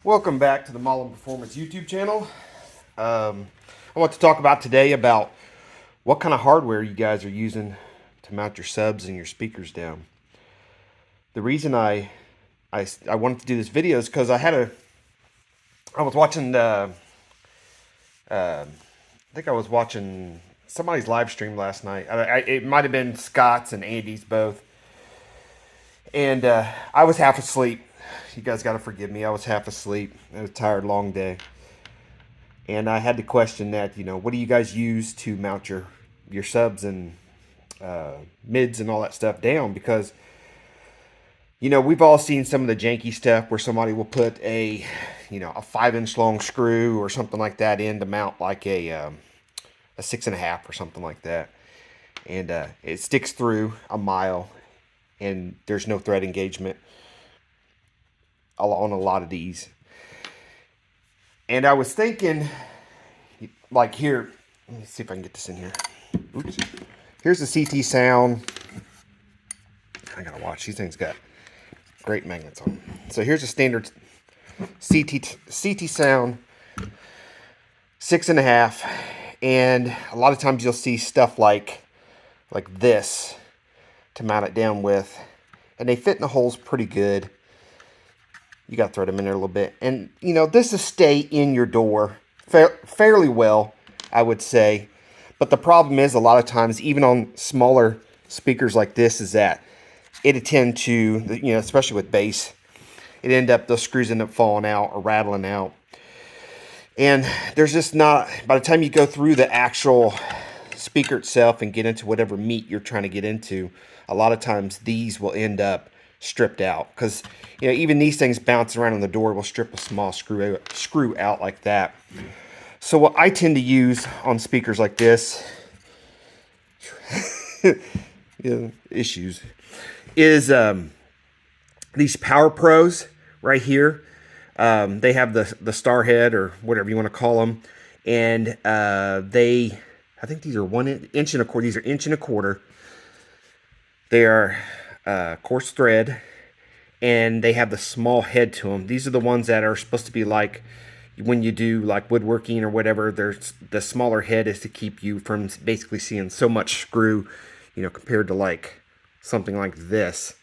Welcome back to the Mullen Performance YouTube channel. I want to talk about today about what kind of hardware you guys are using to mount your subs and your speakers down. The reason I wanted to do this video is because I was watching I think I was watching somebody's live stream last night. It might have been Scott's and Andy's both, and I was half asleep. You guys got to forgive me. I was half asleep. It was a tired, long day. And I had to question that, what do you guys use to mount your subs and mids and all that stuff down? Because, we've all seen some of the janky stuff where somebody will put a 5-inch long screw or something like that in to mount like a 6.5 or something like that. And it sticks through a mile and there's no thread engagement on a lot of these. And I was thinking, like here, let me see if I can get this in here. Oops. Here's the CT Sound. I gotta watch, these things got great magnets on them. So here's a standard CT Sound 6.5, and a lot of times you'll see stuff like this to mount it down with, and they fit in the holes pretty good. You got to thread them in there a little bit. And, this will stay in your door fairly well, I would say. But the problem is, a lot of times, even on smaller speakers like this, is that it'll tend to, especially with bass, those screws end up falling out or rattling out. And there's just not, by the time you go through the actual speaker itself and get into whatever meat you're trying to get into, a lot of times these will end up stripped out, because even these things bouncing around on the door will strip a small screw out like that. So what I tend to use on speakers like this issues is these Power Pros right here. They have the star head or whatever you want to call them, and I think these are 1 inch and a quarter. These are 1.25 inches. They are coarse thread, and they have the small head to them. These are the ones that are supposed to be like when you do like woodworking or whatever. There's the smaller head is to keep you from basically seeing so much screw, compared to like something like this.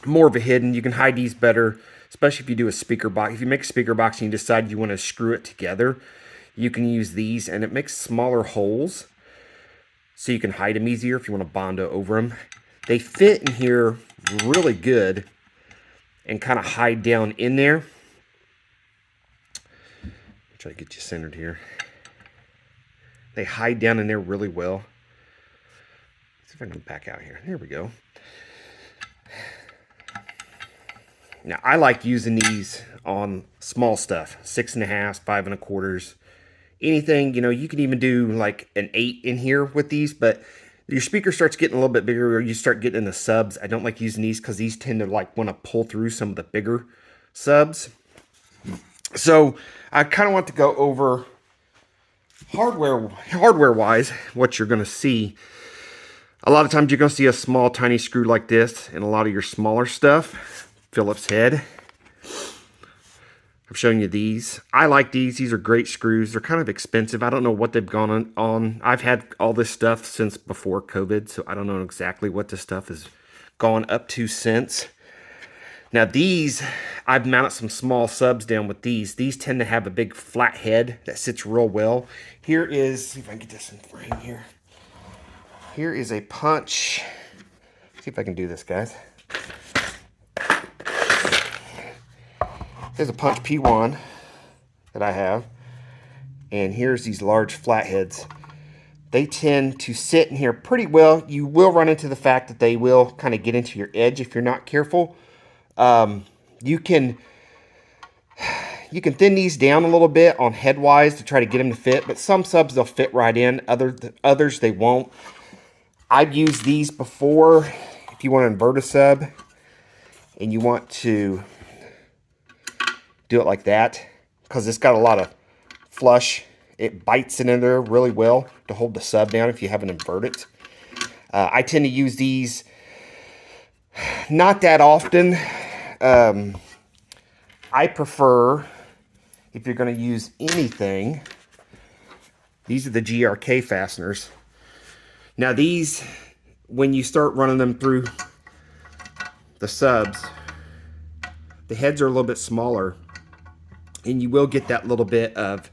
More of a hidden. You can hide these better, especially if you do a speaker box. If you make a speaker box and you decide you want to screw it together, you can use these, and it makes smaller holes so you can hide them easier if you want to Bondo over them. They fit in here really good and kind of hide down in there. Try to get you centered here. They hide down in there really well. Let's see if I can back out here. There we go. Now, I like using these on small stuff, 6.5, 5.25. Anything, you can even do like an 8 in here with these, but your speaker starts getting a little bit bigger, or you start getting into subs. I don't like using these because these tend to want to pull through some of the bigger subs. So I kind of want to go over hardware wise what you're going to see. A lot of times you're going to see a small tiny screw like this in a lot of your smaller stuff. Phillips head. I'm showing you these. I like these. These are great screws. They're kind of expensive. I don't know what they've gone on. I've had all this stuff since before COVID, so I don't know exactly what this stuff has gone up to since. Now these, I've mounted some small subs down with these. These tend to have a big flat head that sits real well. Here is, see if I can get this in frame here. Here is a punch. See if I can do this, guys. Here's a punch P1 that I have, and here's these large flatheads. They tend to sit in here pretty well. You will run into the fact that they will kind of get into your edge if you're not careful. You can thin these down a little bit on headwise to try to get them to fit, but some subs they'll fit right in, others they won't. I've used these before. If you want to invert a sub and you want to do it like that, because it's got a lot of flush, it bites it in there really well to hold the sub down if you haven't inverted. I tend to use these not that often. I prefer, if you're going to use anything, these are the GRK fasteners. Now these, when you start running them through the subs, the heads are a little bit smaller, and you will get that little bit of,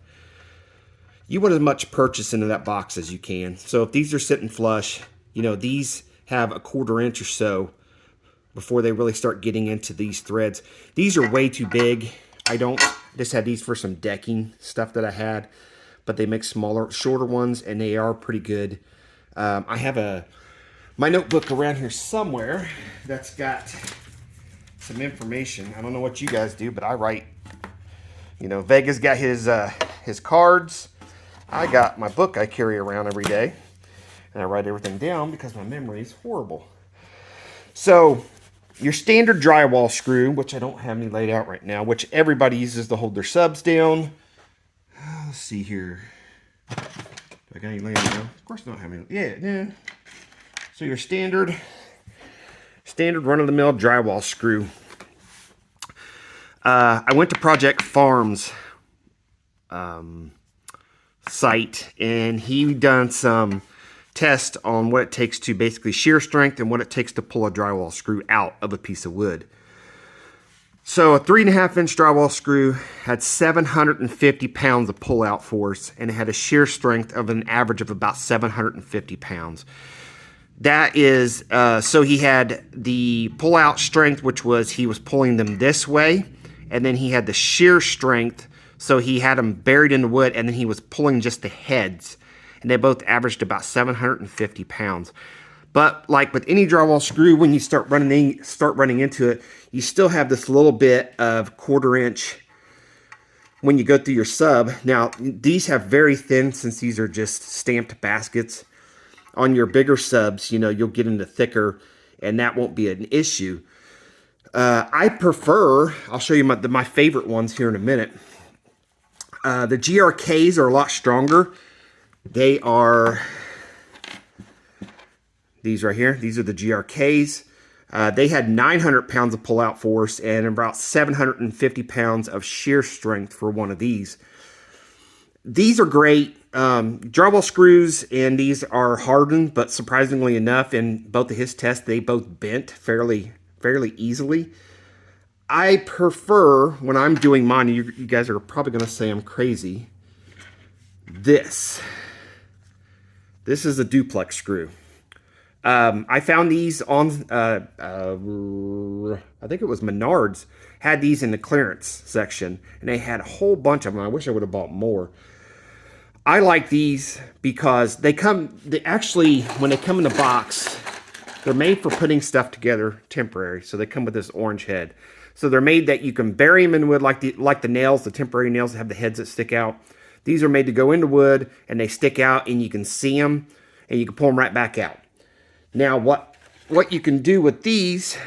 you want as much purchase into that box as you can. So if these are sitting flush, you know, these have a 1/4 inch or so before they really start getting into these threads. These are way too big. I just had these for some decking stuff that I had, but they make smaller, shorter ones, and they are pretty good. I have my notebook around here somewhere that's got some information. I don't know what you guys do, but I write. You know, Vega's got his cards. I got my book I carry around every day, and I write everything down because my memory is horrible. So, your standard drywall screw, which I don't have any laid out right now, which everybody uses to hold their subs down. Let's see here. Do I got any laying down? Of course, I don't have any. Yeah. So your standard run-of-the-mill drywall screw. I went to Project Farm's site, and he done some tests on what it takes to basically shear strength and what it takes to pull a drywall screw out of a piece of wood. So a 3.5 inch drywall screw had 750 pounds of pull-out force, and it had a shear strength of an average of about 750 pounds. That is, so he had the pull-out strength, which was he was pulling them this way, and then he had the shear strength, so he had them buried in the wood, and then he was pulling just the heads, and they both averaged about 750 pounds. But like with any drywall screw, when you start running into it, you still have this little bit of 1/4 inch when you go through your sub. Now, these have very thin, since these are just stamped baskets. On your bigger subs, you know, you'll get into thicker, and that won't be an issue. I prefer, I'll show you my favorite ones here in a minute. The GRKs are a lot stronger. They are these right here. These are the GRKs. They had 900 pounds of pull-out force and about 750 pounds of shear strength for one of these. These are great. Drywall screws, and these are hardened, but surprisingly enough, in both of his tests, they both bent fairly easily. I prefer, when I'm doing mine, you guys are probably going to say I'm crazy, this is a duplex screw. I found these on, I think it was Menards, had these in the clearance section, and they had a whole bunch of them. I wish I would have bought more. I like these because actually, when they come in the box, they're made for putting stuff together temporary. So they come with this orange head. So they're made that you can bury them in wood like the nails, the temporary nails that have the heads that stick out. These are made to go into wood, and they stick out, and you can see them, and you can pull them right back out. Now, what you can do with these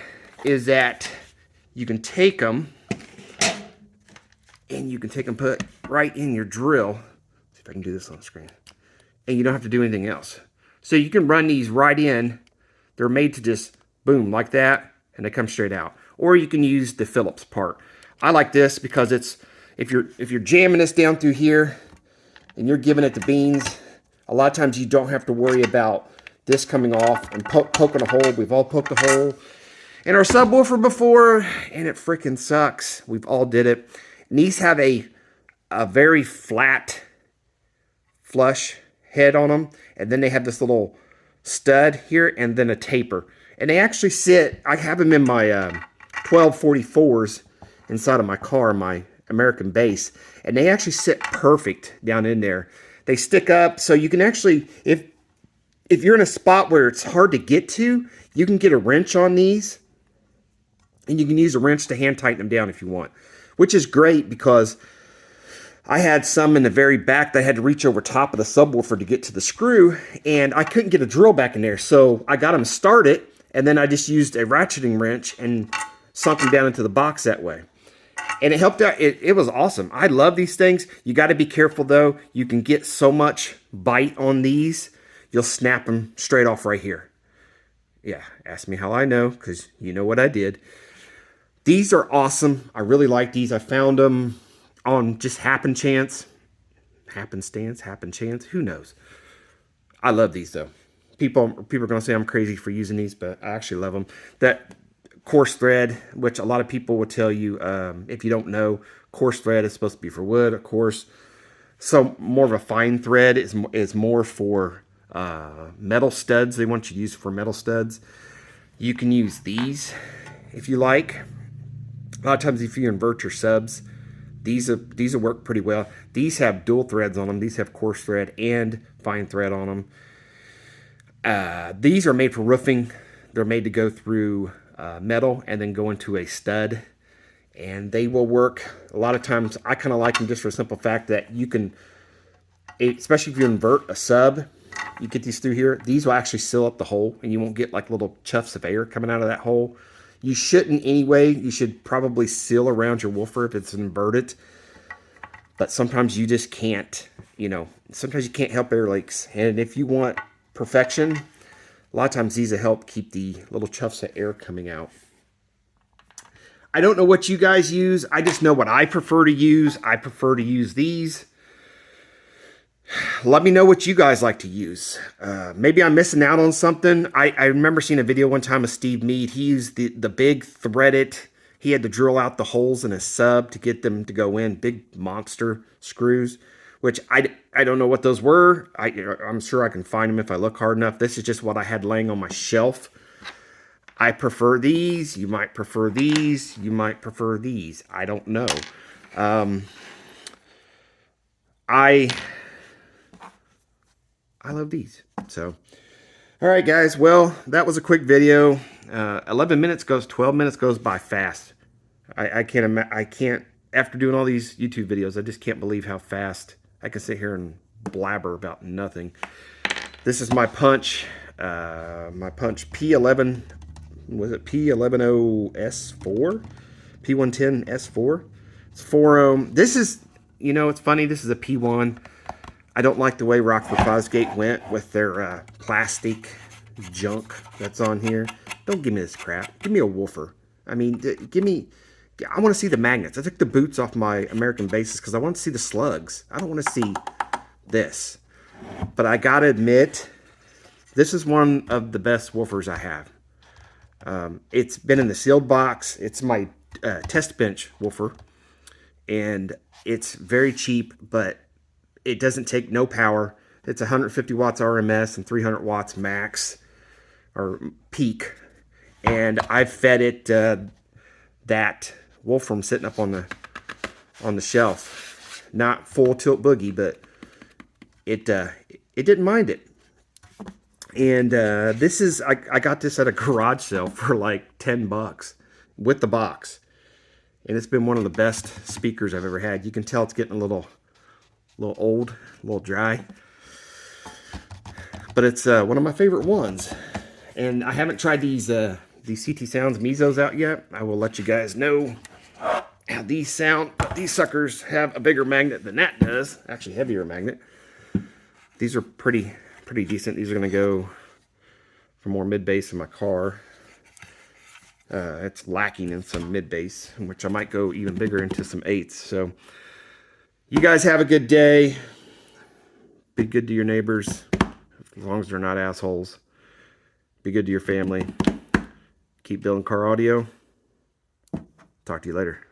is that you can take them, and you can put right in your drill. See if I can do this on the screen. And you don't have to do anything else. So you can run these right in. They're made to just boom like that, and they come straight out. Or you can use the Phillips part. I like this because it's if you're jamming this down through here and you're giving it the beans, a lot of times you don't have to worry about this coming off and poking a hole. We've all poked a hole in our subwoofer before, and it freaking sucks. We've all did it. And these have a very flat, flush head on them, and then they have this little stud here and then a taper. And they actually sit, I have them in my 1244s inside of my car, my American base, and they actually sit perfect down in there. They stick up, so you can actually, if you're in a spot where it's hard to get to, you can get a wrench on these, and you can use a wrench to hand tighten them down if you want, which is great because I had some in the very back that I had to reach over top of the subwoofer to get to the screw, and I couldn't get a drill back in there, so I got them started, and then I just used a ratcheting wrench and sunk them down into the box that way. And it helped out. It was awesome. I love these things. You got to be careful, though. You can get so much bite on these, you'll snap them straight off right here. Yeah, ask me how I know, because you know what I did. These are awesome. I really like these. I found them on just happenstance. Happen chance. Who knows? I love these though. People are gonna say I'm crazy for using these, but I actually love them. That coarse thread, which a lot of people will tell you, if you don't know, coarse thread is supposed to be for wood, of course. So more of a fine thread is more for metal studs. They want you to use for metal studs. You can use these if you like. A lot of times, if you invert your subs, these will work pretty well. These have dual threads on them. These have coarse thread and fine thread on them. These are made for roofing. They're made to go through metal and then go into a stud, and they will work. A lot of times, I kind of like them just for the simple fact that you can, especially if you invert a sub, you get these through here. These will actually seal up the hole, and you won't get like little chuffs of air coming out of that hole. You shouldn't anyway. You should probably seal around your woofer if it's inverted. But sometimes you just can't, sometimes you can't help air leaks. And if you want perfection, a lot of times these will help keep the little chuffs of air coming out. I don't know what you guys use. I just know what I prefer to use. I prefer to use these. Let me know what you guys like to use. Maybe I'm missing out on something. I remember seeing a video one time of Steve Mead. He used the big threaded. He had to drill out the holes in his sub to get them to go in. Big monster screws, which I don't know what those were. I'm sure I can find them if I look hard enough. This is just what I had laying on my shelf. I prefer these. You might prefer these. You might prefer these. I don't know. I love these. So, all right, guys. Well, that was a quick video. 12 minutes goes by fast. I can't, after doing all these YouTube videos, I just can't believe how fast I can sit here and blabber about nothing. This is my punch P11, was it P110S4? P110S4. It's 4 ohm. This is, it's funny, this is a P1. I don't like the way Rockford Fosgate went with their plastic junk that's on here. Don't give me this crap. Give me a woofer. I mean, I want to see the magnets. I took the boots off my American bases because I want to see the slugs. I don't want to see this. But I got to admit, this is one of the best woofers I have. It's been in the sealed box. It's my test bench woofer. And it's very cheap, but it doesn't take no power. It's 150 watts RMS and 300 watts max or peak. And I've fed it that Wolfram sitting up on the shelf. Not full tilt boogie, but it didn't mind it. And this is, I got this at a garage sale for like $10 with the box. And it's been one of the best speakers I've ever had. You can tell it's getting a little old, a little dry. But it's one of my favorite ones. And I haven't tried these CT Sounds Mesos out yet. I will let you guys know how these sound. But these suckers have a bigger magnet than that does. Actually, heavier magnet. These are pretty decent. These are going to go for more mid-bass in my car. It's lacking in some mid-bass, which I might go even bigger into some 8s. So you guys have a good day. Be good to your neighbors, as long as they're not assholes. Be good to your family. Keep building car audio. Talk to you later.